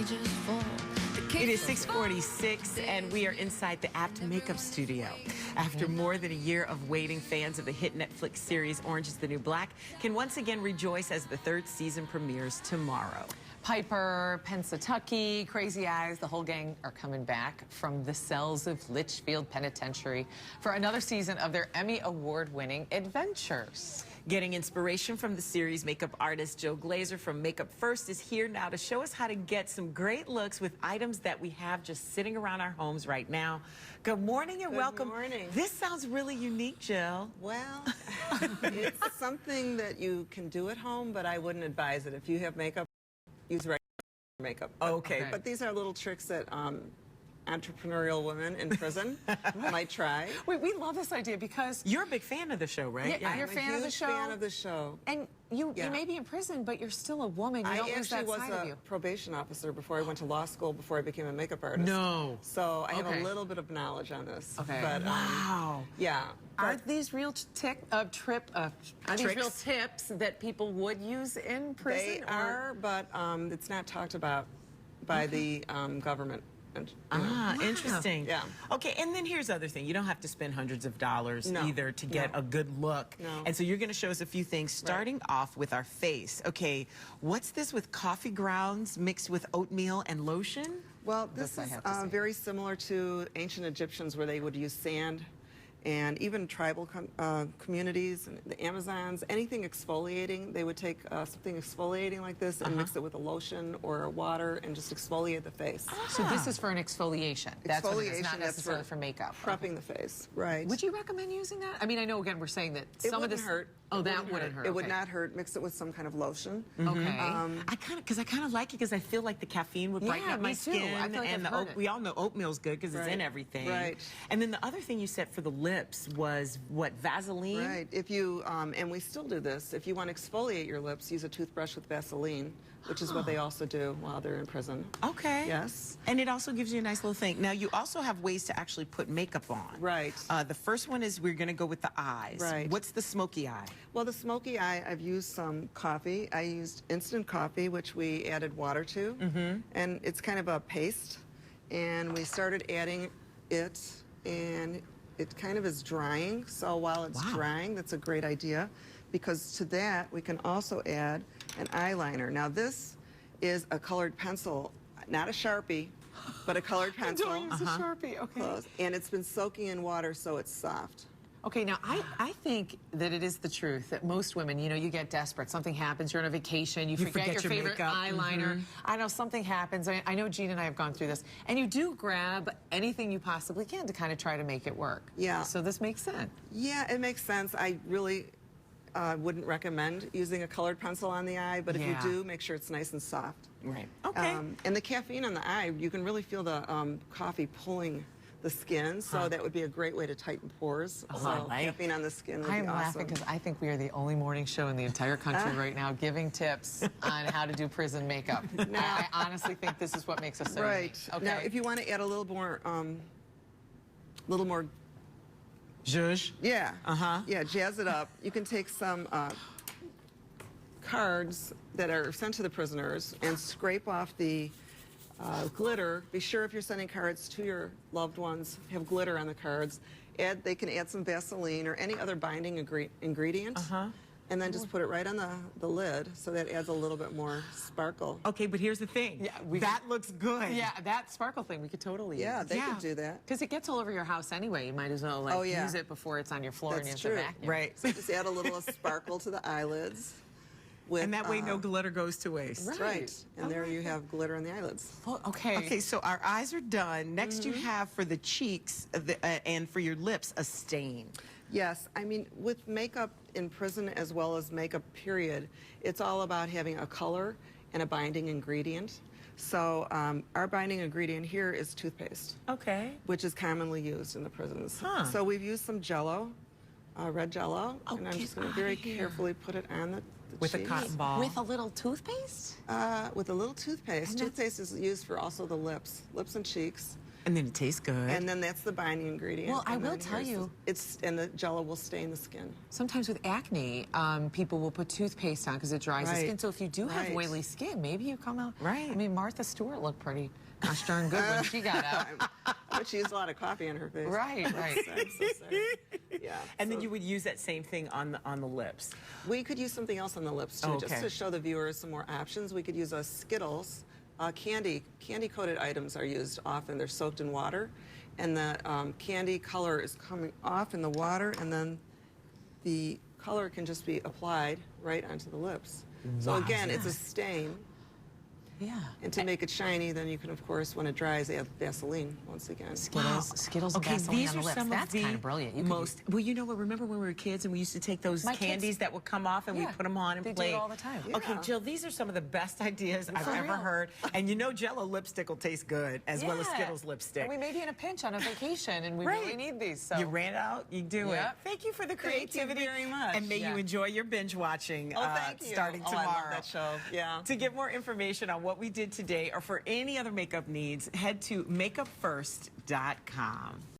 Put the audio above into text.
It is 6:46, and we are inside the Apt Makeup Studio. After more than a year of waiting, fans of the hit Netflix series Orange is the New Black can once again rejoice as the third season premieres tomorrow. Piper, Pensatucky, Crazy Eyes, the whole gang are coming back from the cells of Litchfield Penitentiary for another season of their Emmy Award-winning adventures. Getting inspiration from the series, makeup artist Jill Glaser from Makeup First is here now to show us how to get some great looks with items that we have just sitting around our homes right now. Good morning and welcome. Good morning. This sounds really unique, Jill. Well, it's something that you can do at home, but I wouldn't advise it. If you have makeup, use regular makeup. Okay. But these are little tricks that entrepreneurial women in prison might try. We love this idea because You're a big fan of the show, right? Yeah, you're a fan of the show. I'm a huge fan of the show. And you may be in prison, but you're still a woman. You don't lose that I side actually of you. was a probation officer before I went to law school, before I became a makeup artist. No. So I have Okay. a little bit of knowledge on this. Okay. But, Wow. yeah. Are But these real tips that people would use in prison? they are, but it's not talked about by the government. And, you know. Interesting. Yeah. Okay, and then here's the other thing. You don't have to spend hundreds of dollars No. either to get a good look. No. And so you're going to show us a few things, starting off with our face. Okay, what's this with coffee grounds mixed with oatmeal and lotion? Well, this I is have to see. very similar to ancient Egyptians, where they would use sand, and even tribal communities, and the Amazons, anything exfoliating, they would take something exfoliating like this and mix it with a lotion or a water and just exfoliate the face. So this is for an exfoliation. That's what it is, not that's necessarily for makeup. Prepping the face, right. Would you recommend using that? I mean, I know, again, we're saying that It some of wouldn't this... hurt. Oh, It that wouldn't hurt. It would okay. not hurt. Mix it with some kind of lotion. Okay. I kind of like it because I feel like the caffeine would brighten Yeah, up my me too. skin, I feel like and I've heard it. we all know oatmeal's good because it's in Right. everything. Right. And then the other thing you said for the lips was what, Vaseline? Right. If you, and we still do this, if you want to exfoliate your lips, use a toothbrush with Vaseline, which is what they also do while they're in prison. Okay. Yes. And it also gives you a nice little thing. Now, you also have ways to actually put makeup on. Right. The first one is we're going to go with the eyes. Right. What's the smoky eye? Well, the smoky eye, I've used some coffee. I used instant coffee, which we added water to. And it's kind of a paste. And we started adding it, and it kind of is drying. So while it's drying, that's a great idea, because to that, we can also add an eyeliner. Now, this is a colored pencil, not a Sharpie, but a colored pencil. It's a Sharpie, okay. Close. And it's been soaking in water, so it's soft. Okay, now I think that it is the truth that most women, you know, you get desperate. Something happens, you're on a vacation, you forget your favorite makeup. eyeliner. I know something happens. I know Gene and I have gone through this. And you do grab anything you possibly can to kind of try to make it work. Yeah. So this makes sense. Yeah, it makes sense. I really wouldn't recommend using a colored pencil on the eye, but if you Yeah. do, make sure it's nice and soft. Right. Okay. And the caffeine on the eye, you can really feel the coffee pulling the skin, so that would be a great way to tighten pores. So I like caffeine on the skin would I'm be laughing awesome. because I think we are the only morning show in the entire country right now giving tips on how to do prison makeup. I honestly think this is what makes us so Right. unique. Okay. Now, if you want to add a little more, Zhuzh. yeah, yeah, jazz it up. You can take some cards that are sent to the prisoners and scrape off the glitter. Be sure if you're sending cards to your loved ones, have glitter on the cards. They can add some Vaseline or any other binding ingredient, and then just put it right on the lid, so that adds a little bit more sparkle. Okay, but here's the thing. Yeah, that looks good. Yeah, that sparkle thing we could totally Yeah, use. they could do that. Because it gets all over your house anyway. You might as well use it before it's on your floor and you have That's to true. vacuum. Right. So just add a little sparkle to the eyelids. With, And that way no glitter goes to waste. Right. And there you have glitter on the eyelids. Well, okay. Okay, so our eyes are done. Next you have for the cheeks and for your lips a stain. Yes, I mean, with makeup in prison as well as makeup period, it's all about having a color and a binding ingredient. So our binding ingredient here is toothpaste, Okay. which is commonly used in the prisons. Huh. So we've used some Jello, red Jello, and I'm get just going to outta very here. carefully put it on the With a cheeks. cotton ball. With a little toothpaste? With a little toothpaste. And Toothpaste is used for also the lips and cheeks. And then it tastes good. And then that's the binding ingredient. Well, I And will then tell here's you- and the Jello will stain the skin. Sometimes with acne, people will put toothpaste on because it dries the Right. skin. So if you do have Right. oily skin, maybe you come out. Right. I mean, Martha Stewart looked pretty gosh darn good when she got out. But she used a lot of coffee in her face. Right, right. I'm so sorry. Yeah. And then so you would use that same thing on the lips. we could use something else on the lips too, just Okay. to show the viewers some more options. We could use a Skittles. Candy-coated items are used often. They're soaked in water, and the candy color is coming off in the water, and then the color can just be applied right onto the lips. So again, it's a stain. Yeah. And to make it shiny, then you can, of course, when it dries, add Vaseline once again. Skittles and Vaseline these on the are lips. some That's of kind the of brilliant. You could most. Well, you know what? Remember when we were kids and we used to take those My kids- candies that would come off and we Yeah, put them on and they do play it all the time. Okay, Yeah. Jill, these are some of the best ideas I've For ever real. heard. And you know, Jello lipstick will taste good as well as Yeah. Skittles lipstick. And we may be in a pinch on a vacation, and we Right. really need these. So You ran out, you do Yep. it. Thank you for the Thank you creativity. very much. And may you Yeah. enjoy your binge watching Thank you. starting Oh, tomorrow. I love that show. Yeah. To get more information on what we did today or for any other makeup needs, head to makeupfirst.com.